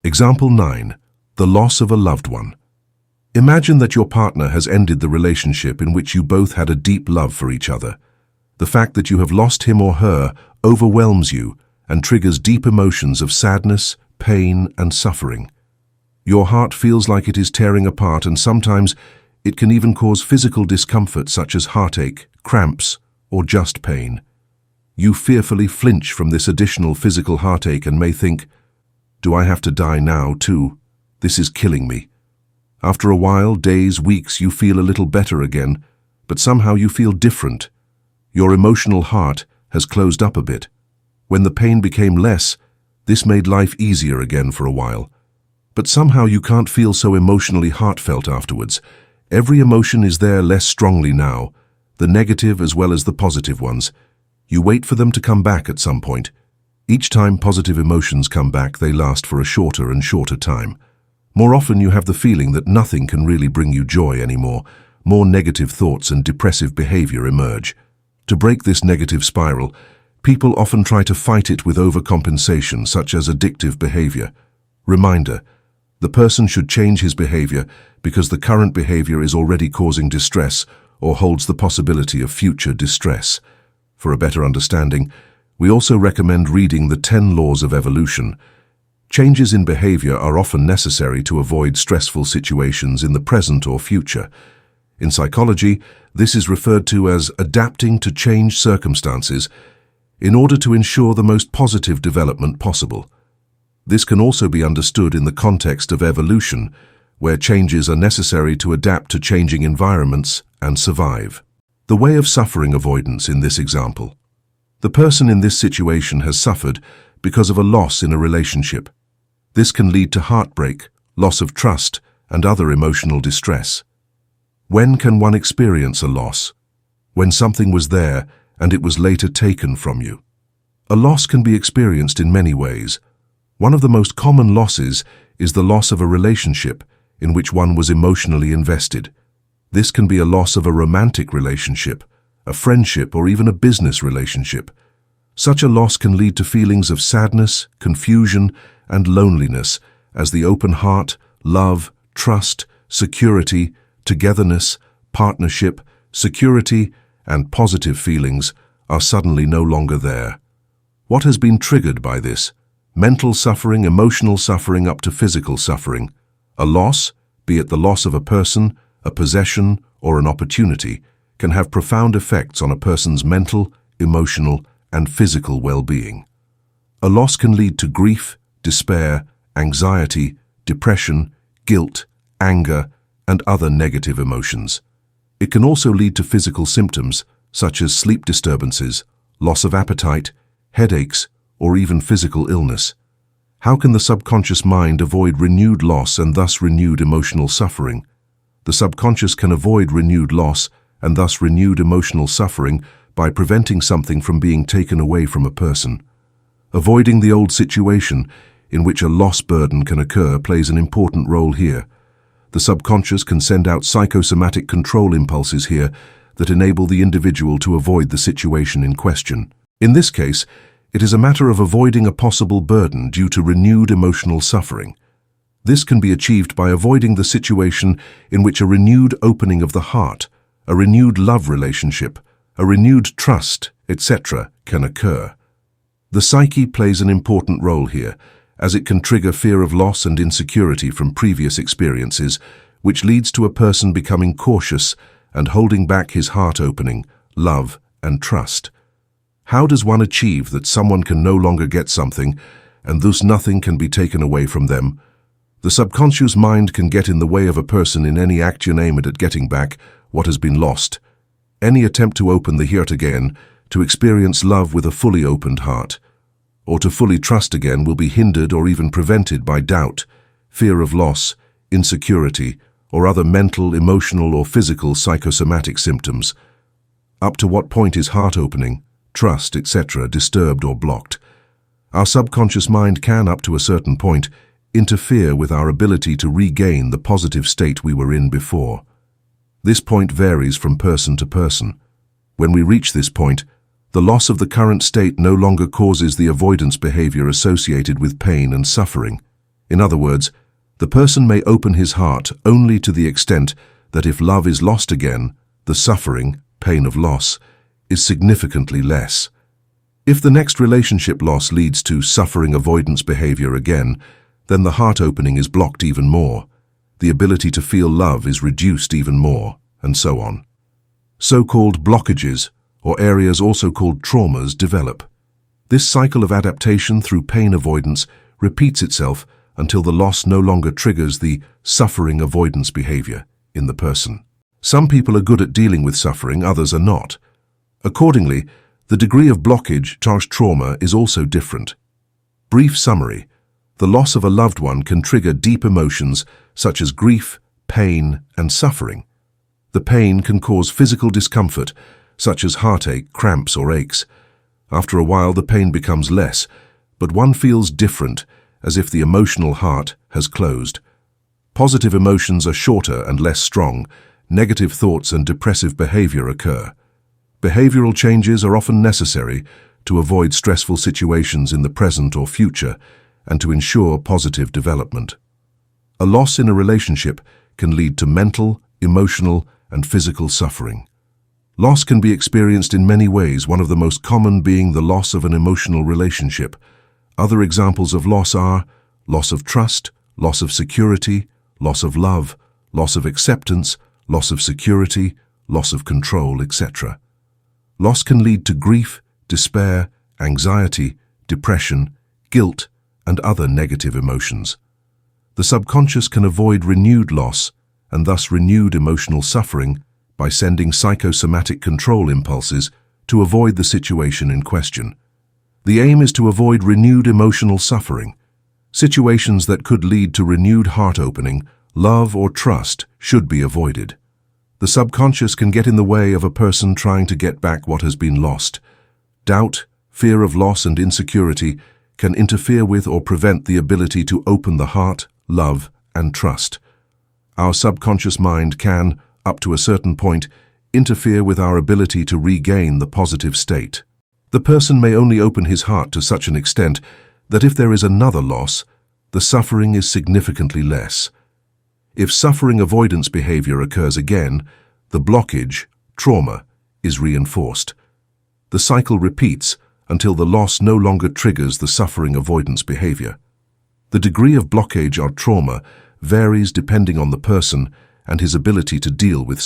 Example 9. The loss of a loved one. Imagine that your partner has ended the relationship in which you both had a deep love for each other. The fact that you have lost him or her overwhelms you and triggers deep emotions of sadness, pain, and suffering. Your heart feels like it is tearing apart, and sometimes it can even cause physical discomfort such as heartache, cramps, or just pain. You fearfully flinch from this additional physical heartache and may think, "Do I have to die now too? This is killing me." After a while, days, weeks, you feel a little better again, but somehow you feel different. Your emotional heart has closed up a bit. When the pain became less, this made life easier again for a while. But somehow you can't feel so emotionally heartfelt afterwards. Every emotion is there less strongly now, the negative as well as the positive ones. You wait for them to come back at some point. Each time positive emotions come back, they last for a shorter and shorter time. More often you have the feeling that nothing can really bring you joy anymore. More negative thoughts and depressive behavior emerge. To break this negative spiral, people often try to fight it with overcompensation, such as addictive behavior. Reminder: the person should change his behavior because the current behavior is already causing distress or holds the possibility of future distress. For a better understanding, we also recommend reading the 10 Laws of Evolution. Changes in behavior are often necessary to avoid stressful situations in the present or future. In psychology, this is referred to as adapting to changed circumstances in order to ensure the most positive development possible. This can also be understood in the context of evolution, where changes are necessary to adapt to changing environments and survive. The way of suffering avoidance in this example. The person in this situation has suffered because of a loss in a relationship. This can lead to heartbreak, loss of trust, and other emotional distress. When can one experience a loss? When something was there and it was later taken from you. A loss can be experienced in many ways. One of the most common losses is the loss of a relationship in which one was emotionally invested. This can be a loss of a romantic relationship, a friendship, or even a business relationship. Such a loss can lead to feelings of sadness, confusion, and loneliness, as the open heart, love, trust, security, togetherness, partnership, security, and positive feelings are suddenly no longer there. What has been triggered by this? Mental suffering, emotional suffering, up to physical suffering. A loss, be it the loss of a person, a possession, or an opportunity, can have profound effects on a person's mental, emotional, and physical well-being. A loss can lead to grief, despair, anxiety, depression, guilt, anger, and other negative emotions. It can also lead to physical symptoms such as sleep disturbances, loss of appetite, headaches, or even physical illness. How can the subconscious mind avoid renewed loss and thus renewed emotional suffering? The subconscious can avoid renewed loss and thus renewed emotional suffering by preventing something from being taken away from a person. Avoiding the old situation in which a loss burden can occur plays an important role here. The subconscious can send out psychosomatic control impulses here that enable the individual to avoid the situation in question. In this case, it is a matter of avoiding a possible burden due to renewed emotional suffering. This can be achieved by avoiding the situation in which a renewed opening of the heart, a renewed love relationship, a renewed trust, etc. can occur. The psyche plays an important role here, as it can trigger fear of loss and insecurity from previous experiences, which leads to a person becoming cautious and holding back his heart opening, love, and trust. How does one achieve that someone can no longer get something, and thus nothing can be taken away from them? The subconscious mind can get in the way of a person in any action aimed at getting back what has been lost. Any attempt to open the heart again, to experience love with a fully opened heart, or to fully trust again will be hindered or even prevented by doubt, fear of loss, insecurity, or other mental, emotional, or physical psychosomatic symptoms. Up to what point is heart opening, trust, etc. disturbed or blocked? Our subconscious mind can, up to a certain point, interfere with our ability to regain the positive state we were in before. This point varies from person to person. When we reach this point, the loss of the current state no longer causes the avoidance behavior associated with pain and suffering. In other words, the person may open his heart only to the extent that if love is lost again, the suffering, pain of loss, is significantly less. If the next relationship loss leads to suffering avoidance behavior again, then the heart opening is blocked even more, the ability to feel love is reduced even more, and so on. So-called blockages, or areas also called traumas, develop. This cycle of adaptation through pain avoidance repeats itself until the loss no longer triggers the suffering avoidance behavior in the person. Some people are good at dealing with suffering, others are not. Accordingly, the degree of blockage / trauma is also different. Brief summary: the loss of a loved one can trigger deep emotions such as grief, pain, and suffering. The pain can cause physical discomfort, such as heartache, cramps, or aches. After a while, the pain becomes less, but one feels different, as if the emotional heart has closed. Positive emotions are shorter and less strong. Negative thoughts and depressive behavior occur. Behavioral changes are often necessary to avoid stressful situations in the present or future and to ensure positive development. A loss in a relationship can lead to mental, emotional, and physical suffering. Loss can be experienced in many ways, one of the most common being the loss of an emotional relationship. Other examples of loss are loss of trust, loss of security, loss of love, loss of acceptance, loss of security, loss of control, etc. Loss can lead to grief, despair, anxiety, depression, guilt, and other negative emotions. The subconscious can avoid renewed loss and thus renewed emotional suffering by sending psychosomatic control impulses to avoid the situation in question. The aim is to avoid renewed emotional suffering. Situations that could lead to renewed heart opening, love, or trust should be avoided. The subconscious can get in the way of a person trying to get back what has been lost. Doubt, fear of loss, and insecurity can interfere with or prevent the ability to open the heart, love, and trust. Our subconscious mind can, up to a certain point, interfere with our ability to regain the positive state. The person may only open his heart to such an extent that if there is another loss, the suffering is significantly less. If suffering avoidance behavior occurs again, the blockage, trauma, is reinforced. The cycle repeats until the loss no longer triggers the suffering avoidance behavior. The degree of blockage or trauma varies depending on the person and his ability to deal with